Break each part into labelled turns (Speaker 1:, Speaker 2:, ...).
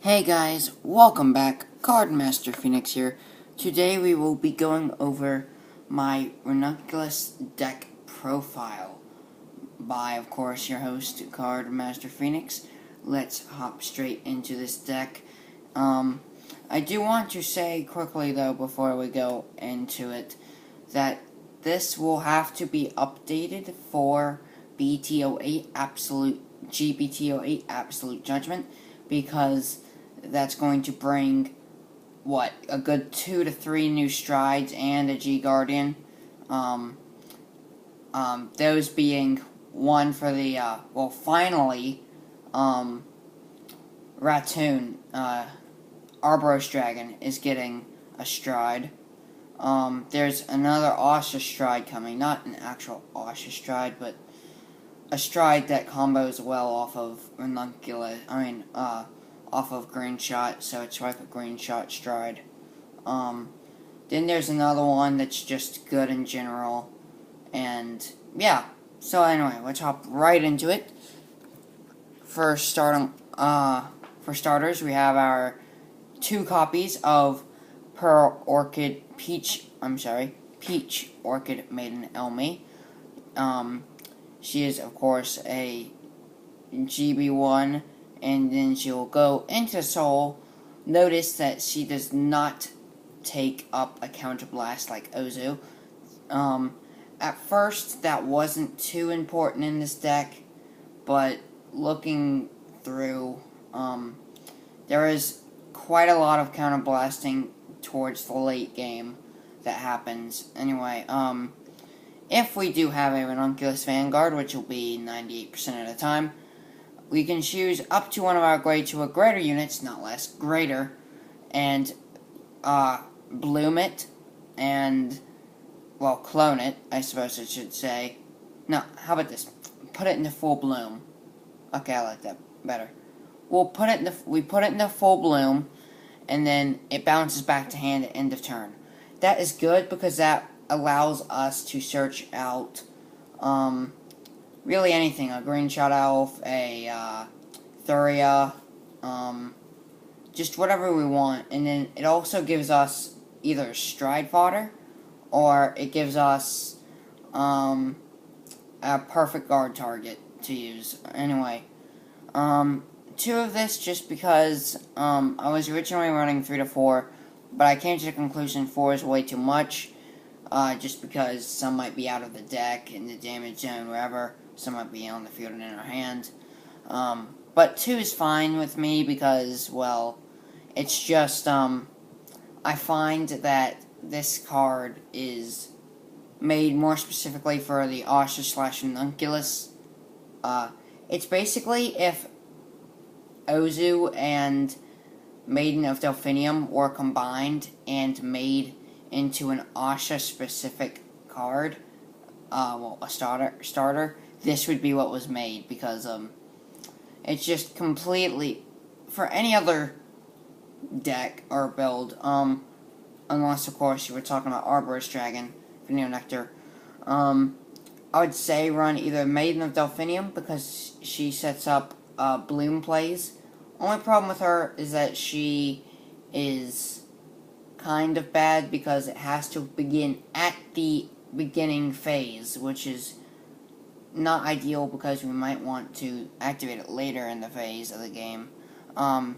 Speaker 1: Hey guys, welcome back. Cardmaster Phoenix here. Today we will be going over my Ranunculus deck profile by, of course, your host, Cardmaster Phoenix. Let's hop straight into this deck. I do want to say quickly, though, before we go into it, that this will have to be updated for BT08 GBT08 Absolute Judgment, because that's going to bring, a good 2 to 3 new strides and a G-Guardian. Those being one for the, finally, Ratoon, Arboros Dragon is getting a stride. There's another Asha stride coming, not an actual Asha stride, but a stride that combos well off of Ranunculus, off of Green Shot, so it's like a Green Shot stride. Then there's another one that's just good in general, and yeah. So anyway, let's hop right into it. For starters, we have our 2 copies of Peach Orchid Maiden Elmi. She is, of course, a GB1, and then she will go into Soul. Notice that she does not take up a Counter Blast like Ozu. At first, that wasn't too important in this deck, but looking through, there is quite a lot of Counter Blasting towards the late game that happens. Anyway, if we do have a Ranunculus Vanguard, which will be 98% of the time, we can choose up to one of our grade 2 or greater units, not less, greater, and bloom it, and, clone it, I suppose I should say. No, how about this? Put it into full bloom. Okay, I like that better. We put it into full bloom, and then it bounces back to hand at end of turn. That is good because that allows us to search out really anything, a Green Shot Elf, a Thuria, just whatever we want. And then it also gives us either stride fodder, or it gives us a perfect guard target to use. Anyway, 2 of this just because I was originally running 3 to 4, but I came to the conclusion 4 is way too much. Just because some might be out of the deck, in the damage zone, wherever. Some might be on the field and in our hand. But 2 is fine with me because, it's just, I find that this card is made more specifically for the Asha / Ranunculus. It's basically if Ozu and Maiden of Delphinium were combined and made into an Asha-specific card, a starter, this would be what was made, because, it's just completely, for any other deck or build, unless, of course, you were talking about Arboros Dragon, Veneno Nectar, I would say run either Maiden of Delphinium, because she sets up, Bloom plays. Only problem with her is that she is kind of bad because it has to begin at the beginning phase, which is not ideal because we might want to activate it later in the phase of the game. And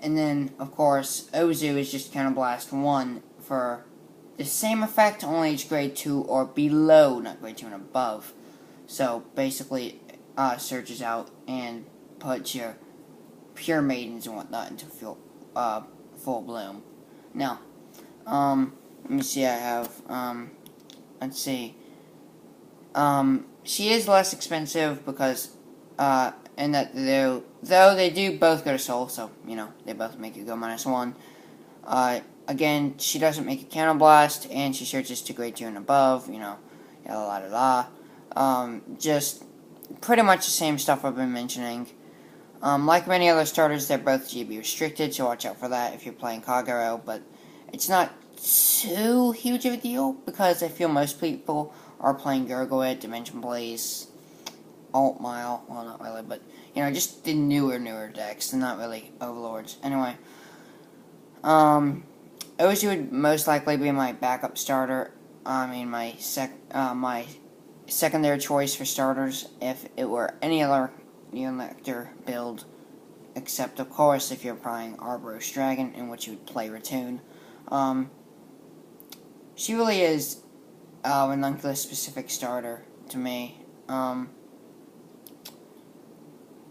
Speaker 1: then, of course, Ozu is just Counter Blast 1 for the same effect, only it's grade 2 or below, not grade 2 and above. So, basically, searches out and puts your pure maidens and whatnot into full bloom. Now, let me see, I have, let's see, she is less expensive because, and that though they do both go to soul, so, they both make it go -1. Again, she doesn't make a Counter Blast, and she searches to grade 2 and above, just pretty much the same stuff I've been mentioning. Like many other starters, they're both GB restricted, so watch out for that if you're playing Kagero, but it's not too huge of a deal, because I feel most people are playing Gurgoid, Dimension Blaze, Alt Mile, well, not really, but, just the newer decks, and not really Overlords. Anyway, Ozu would most likely be my backup starter. I mean, my secondary choice for starters if it were any other Neonectar build, except of course if you're playing Arboros Dragon, in which you would play Ratoon. She really is a Ranunculus specific starter to me.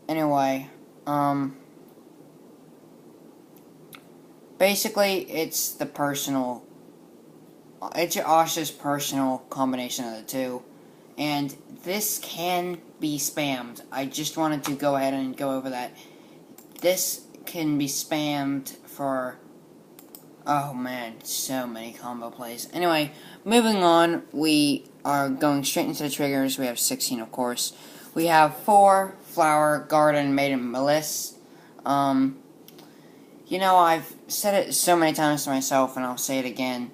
Speaker 1: Anyway, basically it's Asha's personal combination of the two, and this can be spammed. I just wanted to go ahead and go over that. This can be spammed for, oh man, so many combo plays. Anyway, moving on, we are going straight into the triggers. We have 16, of course. We have 4 Flower, Garden, Maiden, Malice. I've said it so many times to myself, and I'll say it again.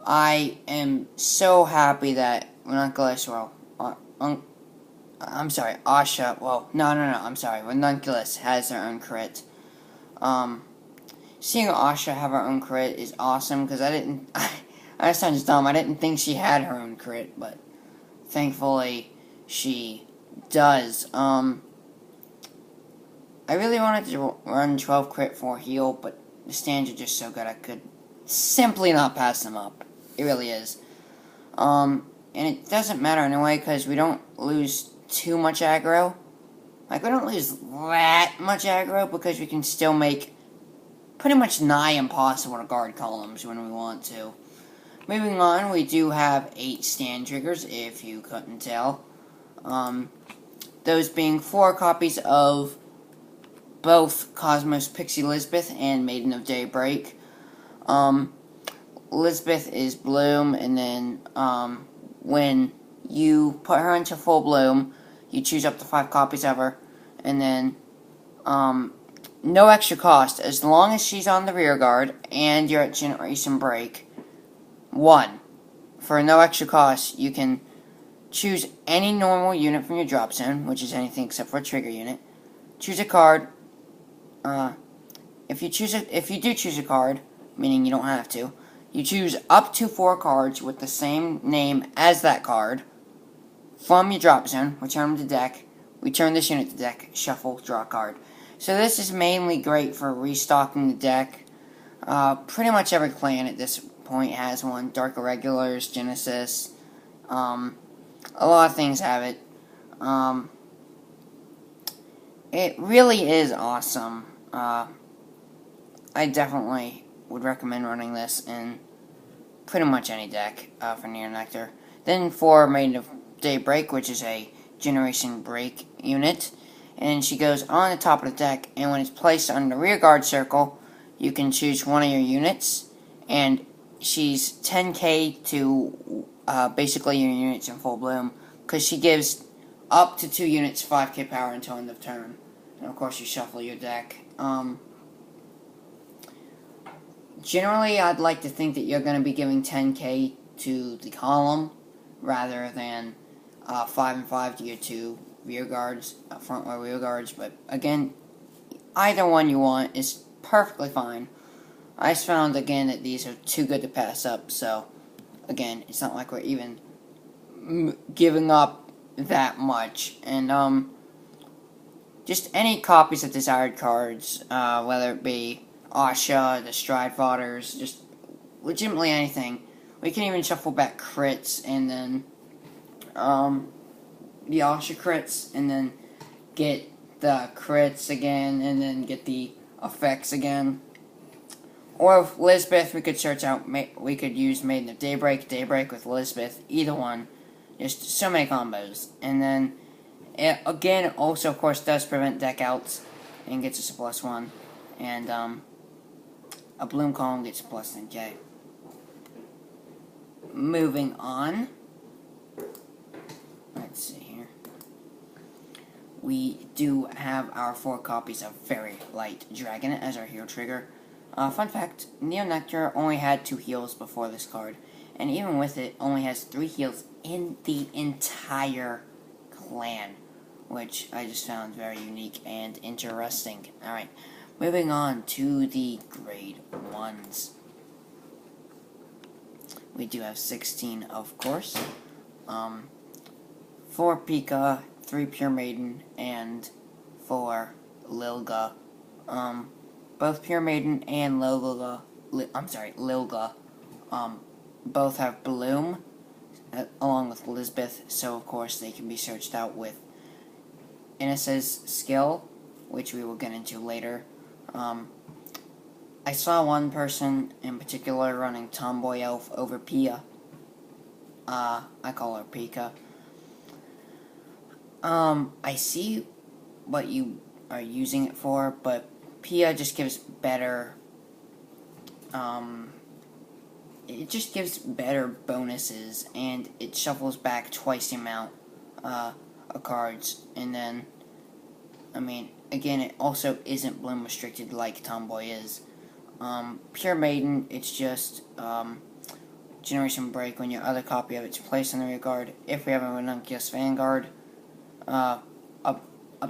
Speaker 1: I am so happy that Ranunculus, Asha, Ranunculus has their own crit. Seeing Asha have her own crit is awesome, because I sounds dumb, I didn't think she had her own crit, but thankfully she does. I really wanted to run 12 crit for heal, but the stands are just so good I could simply not pass them up. It really is. And it doesn't matter anyway, because we don't lose too much aggro. Like, we don't lose that much aggro, because we can still make pretty much nigh impossible to guard columns when we want to. Moving on, we do have 8 stand triggers, if you couldn't tell. Those being 4 copies of both Cosmos Pixie Lisbeth and Maiden of Daybreak. Lisbeth is Bloom, and then when you put her into full bloom, you choose up to 5 copies of her, and then no extra cost, as long as she's on the rear guard and you're at Generation Break 1. For no extra cost, you can choose any normal unit from your drop zone, which is anything except for a trigger unit. Choose a card. If you do choose a card, meaning you don't have to, you choose up to 4 cards with the same name as that card from your drop zone, return them to deck, return this unit to deck, shuffle, draw a card. So this is mainly great for restocking the deck. Pretty much every clan at this point has one. Dark Irregulars, Genesis, a lot of things have it. It really is awesome. I definitely would recommend running this in pretty much any deck for Neonectar. Then for Maiden of Daybreak, which is a Generation Break unit, and she goes on the top of the deck, and when it's placed on the rear guard circle, you can choose one of your units, and she's 10k to basically your units in full bloom, because she gives up to 2 units 5k power until end of turn. And of course you shuffle your deck. Generally, I'd like to think that you're going to be giving 10k to the column, rather than 5 and 5 to your 2 rear guards, front or rear guards, but again, either one you want is perfectly fine. I just found, again, that these are too good to pass up, so, again, it's not like we're even giving up that much, and, just any copies of desired cards, whether it be Asha, the Stride Fodders, just legitimately anything. We can even shuffle back crits, and then, the Asha crits, and then get the crits again, and then get the effects again. Or with Lisbeth, we could search out, we could use Maiden of Daybreak, Daybreak with Lisbeth, either one. Just so many combos. And then, it, again, also, of course, does prevent deck outs, and gets us a +1. And, a Bloom column gets a +10k. Moving on. Let's see here. We do have our 4 copies of Very Light Dragon as our hero trigger. Fun fact, Neonectar only had 2 heals before this card, and even with it, only has 3 heals in the entire clan, which I just found very unique and interesting. Alright, moving on to the grade 1s. We do have 16, of course. 4 Pika, 3 Pure Maiden, and 4 Lilga. Both Pure Maiden and Lilga, both have Bloom, along with Elizabeth, so of course they can be searched out with Ines' skill, which we will get into later. I saw one person in particular running Tomboy Elf over Pia. I call her Pika. I see what you are using it for, but Pia just gives better, it just gives better bonuses, and it shuffles back twice the amount, of cards, and then, I mean, again, it also isn't bloom restricted like Tomboy is. Pure Maiden, it's just, Generation Break when your other copy of it's placed on the rear guard. If we have a Ranunculus Vanguard, up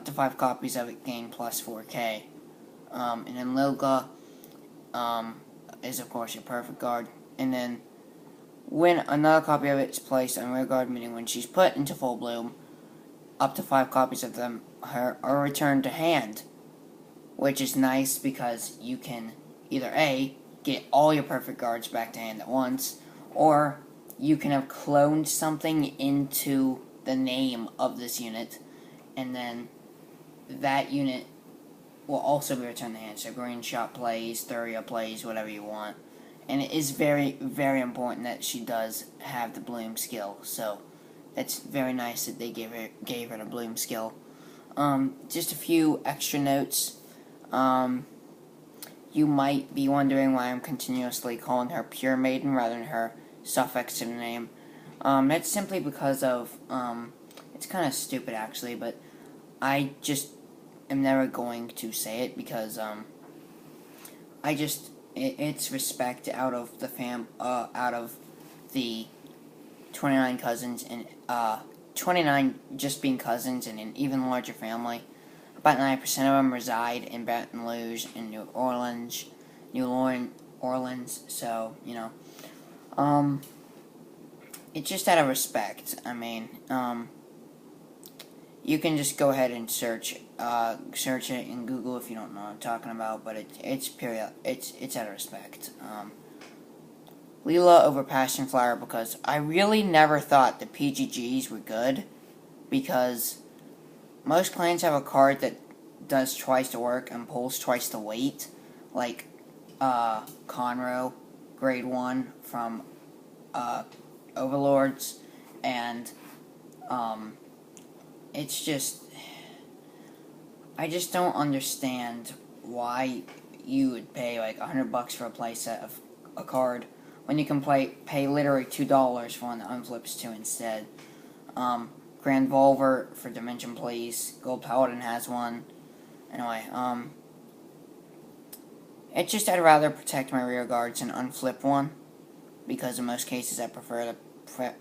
Speaker 1: to 5 copies of it gain plus 4k. And then Lilga, is of course your perfect guard. And then when another copy of it is placed on rear guard, meaning when she's put into full bloom, up to 5 copies of them are returned to hand, which is nice because you can either A, get all your perfect guards back to hand at once, or you can have cloned something into the name of this unit, and then that unit will also be returned to hand. So Green Shot plays, Thuria plays, whatever you want. And it is very, very important that she does have the Bloom skill. So that's very nice that they gave her the Bloom skill. Just a few extra notes. You might be wondering why I'm continuously calling her Pure Maiden rather than her suffix to the name. That's simply because of, it's kind of stupid actually, but I just am never going to say it because, it's respect out of the 29 cousins, and, 29 just being cousins in an even larger family. About 9% of them reside in Baton Rouge and New Orleans, so, you know, it's just out of respect. I mean, you can just go ahead and search it in Google if you don't know what I'm talking about, but it's out of respect. Leela over Passion Flower, because I really never thought the PGGs were good, because most clans have a card that does twice the work and pulls twice the weight, like Conroe, grade 1 from Overlords, and it's just, I just don't understand why you would pay like $100 for a playset of a card when you can pay literally $2 for one that unflips 2 instead. Grand Volver for Dimension Police, Gold Paladin has one. Anyway, it's just I'd rather protect my rear guards and unflip one, because in most cases I prefer the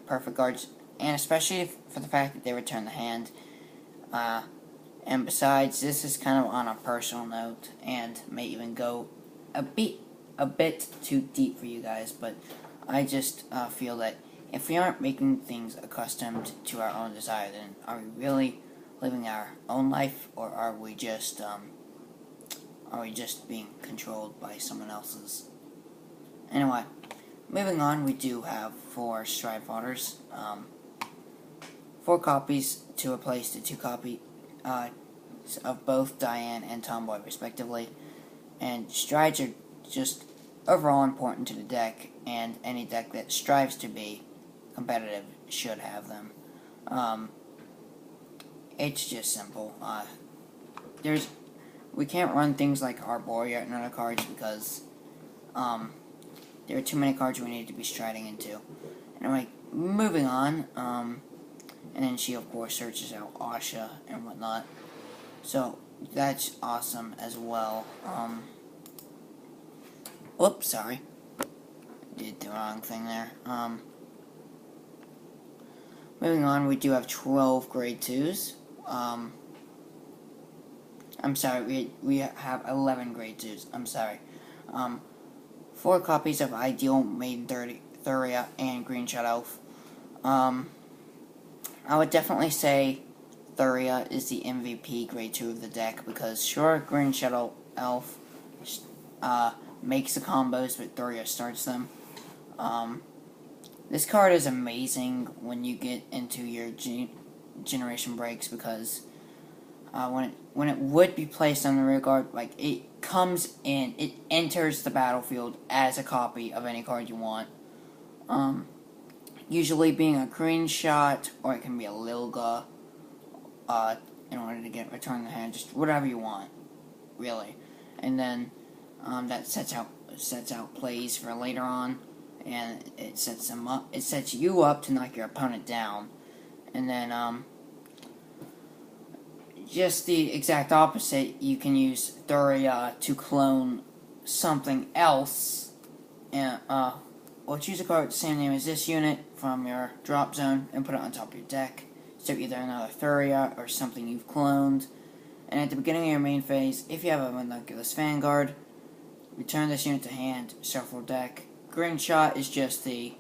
Speaker 1: perfect guards, and especially for the fact that they return the hand. And besides, this is kind of on a personal note, and may even go a bit too deep for you guys, but I just feel that if we aren't making things accustomed to our own desire, then are we really living our own life, or are we just being controlled by someone else's? Anyway, moving on, we do have 4 Stride Fodders, 4 copies to replace the 2 copy of both Diane and Tomboy respectively, and strides are just overall important to the deck, and any deck that strives to be competitive should have them. It's just simple. We can't run things like Arborea and other cards because there are too many cards we need to be striding into. Anyway, moving on, and then she of course searches out Asha and whatnot, so that's awesome as well. Oops, sorry, did the wrong thing there. Moving on, we do have 12 grade 2s, I'm sorry, we have 11 grade 2s. I'm sorry. 4 copies of Ideal, Maiden Thuria, and Green Shot Elf. I would definitely say Thuria is the MVP grade 2 of the deck because sure, Green Shot Elf makes the combos, but Thuria starts them. This card is amazing when you get into your generation breaks because when it would be placed on the rear guard, like it comes in, it enters the battlefield as a copy of any card you want. Usually being a green shot, or it can be a Lilga, in order to get return the hand, just whatever you want, really. And then that sets out plays for later on, and it sets them up. It sets you up to knock your opponent down, and then just the exact opposite. You can use Thuria to clone something else, and or choose a card with the same name as this unit from your drop zone and put it on top of your deck. So either another Thuria or something you've cloned. And at the beginning of your main phase, if you have a Ranunculus Vanguard, return this unit to hand, shuffle deck. Green Shot is just the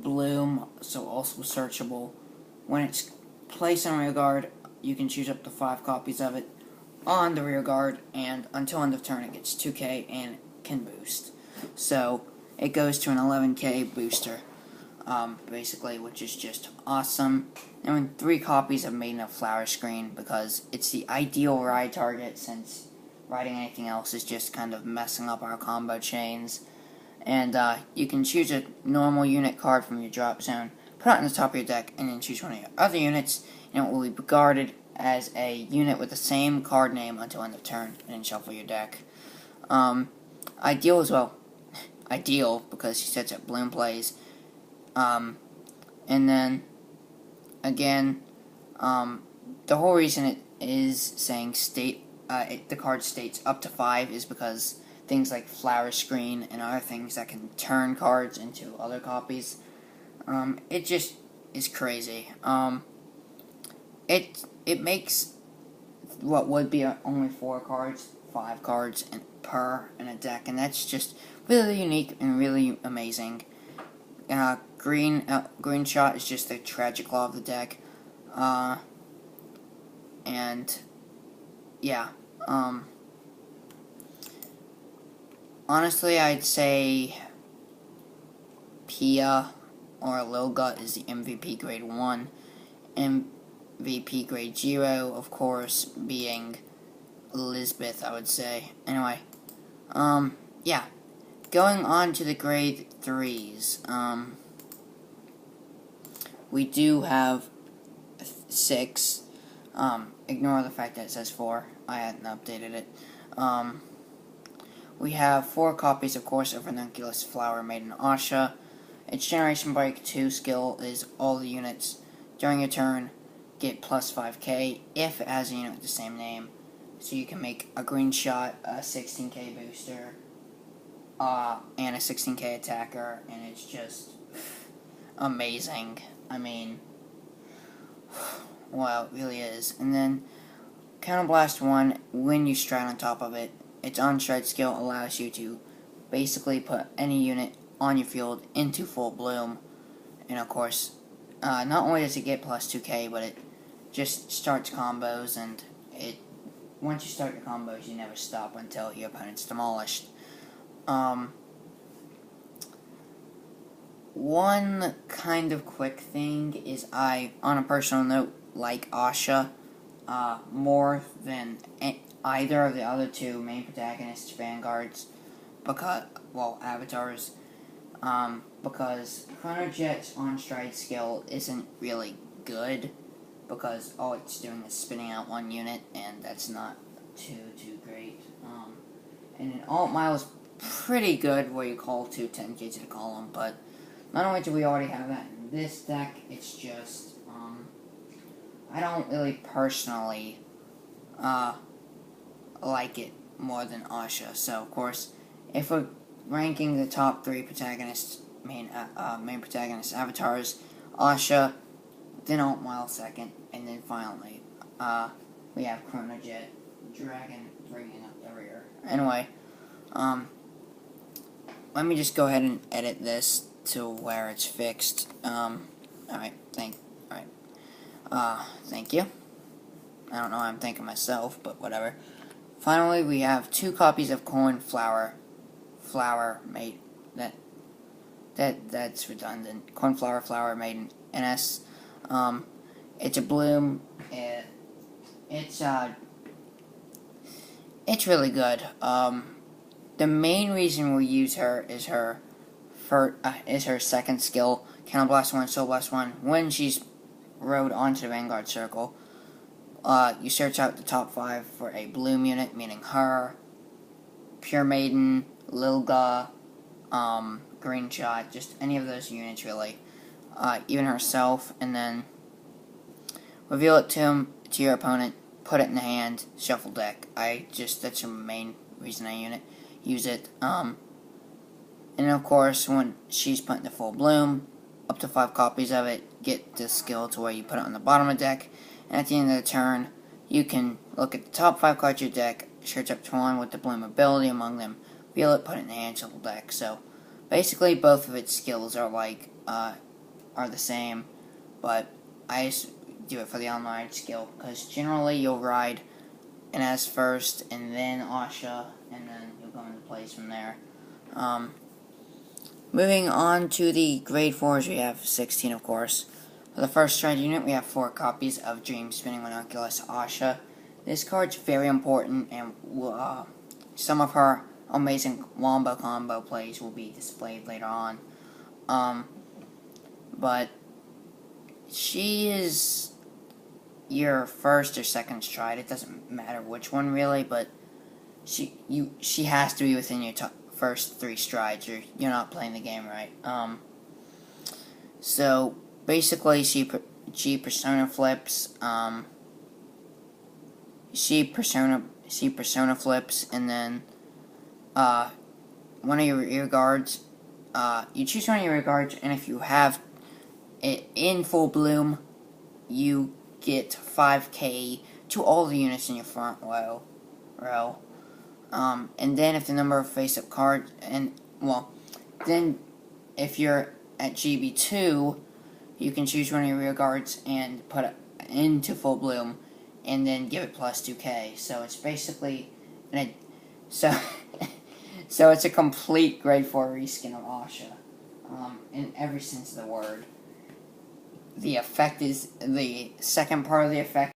Speaker 1: bloom, so also searchable. When it's placed on rear guard, you can choose up to 5 copies of it on the rear guard, and until end of turn it gets 2k and can boost. So it goes to an 11k booster, basically, which is just awesome. And when 3 copies of Maiden of Flower Screen, because it's the ideal ride target, since riding anything else is just kind of messing up our combo chains. And you can choose a normal unit card from your drop zone, put it on the top of your deck, and then choose one of your other units, and it will be regarded as a unit with the same card name until end of turn, and then shuffle your deck. Ideal as well. Ideal, because she sets up bloom plays. And then, again, the whole reason it is saying the card states up to 5 is because things like Flower Screen and other things that can turn cards into other copies, it just is crazy. It makes what would be only 4 cards, 5 cards per in a deck, and that's just really unique and really amazing. Green Shot is just the tragic law of the deck, and yeah, honestly, I'd say Pia or Lilga is the MVP grade 1, MVP grade 0, of course, being Elizabeth, I would say. Anyway, yeah. Going on to the grade 3s, we do have 6. Ignore the fact that it says 4. I hadn't updated it. We have 4 copies, of course, of Ranunculus Flower Maiden Asha. Its Generation Break 2 skill is all the units during your turn get plus 5k if it has a unit with the same name. So you can make a Green Shot, a 16k booster, and a 16k attacker, and it's just amazing. I mean, wow, it really is. And then Counterblast 1, when you stride on top of it, its on-stride skill allows you to basically put any unit on your field into full bloom. And of course, not only does it get plus 2k, but it just starts combos, and once you start your combos, you never stop until your opponent's demolished. One kind of quick thing is I, on a personal note, like Asha more than either of the other 2 main protagonists, Vanguards, avatars, because Chronojet's on-stride skill isn't really good, because all it's doing is spinning out 1 unit, and that's not too great. And an alt mile is pretty good where you call 2 10k to the column, but not only do we already have that in this deck, it's just, I don't really personally like it more than Asha. So, of course, if we're ranking the top 3 protagonists, main protagonist avatars, Asha, then Alt Mile second, and then finally, we have Chronojet Dragon bringing up the rear. Anyway, let me just go ahead and edit this to where it's fixed. Alright, thank you. I don't know why I'm thanking myself, but whatever. Finally, we have 2 copies of cornflower made that's redundant. Cornflower flower made in NS. It's a bloom. It's really good. The main reason we use her is her second skill, Counterblast 1, Soul Blast 1. When she's rode onto the Vanguard Circle, you search out the top 5 for a bloom unit, meaning her, Pure Maiden, Lilga, Green Shot, just any of those units really, even herself, and then reveal it to your opponent, put it in the hand, shuffle deck. That's the main reason I use it. And of course, when she's put into full bloom, up to 5 copies of it, get the skill to where you put it on the bottom of the deck, and at the end of the turn, you can look at the top 5 cards of your deck, search up to one with the bloom ability among them, reveal it, put it in the hand, shuffle deck. So, basically, both of its skills are are the same, but I just do it for the on-ride skill, because generally you'll ride NS first, and then Asha, and then you'll go into place from there. Moving on to the grade 4s, we have 16, of course. For the first stride unit, we have 4 copies of Dream Spinning Ranunculus Asha. This card's very important, and some of her amazing Wombo combo plays will be displayed later on. But she is your first or second stride. It doesn't matter which one really, but she has to be within your first 3 strides, or you're not playing the game right. So basically, she persona flips. She persona flips, and then one of your rear guards. You choose one of your rear guards, and if you have it in full bloom, you get 5k to all the units in your front row. And then if the number of face-up cards, then if you're at GB2, you can choose one of your rear guards and put it into full bloom, and then give it plus 2k. So it's basically, so it's a complete grade 4 reskin of Asha, in every sense of the word. The effect is, the second part of the effect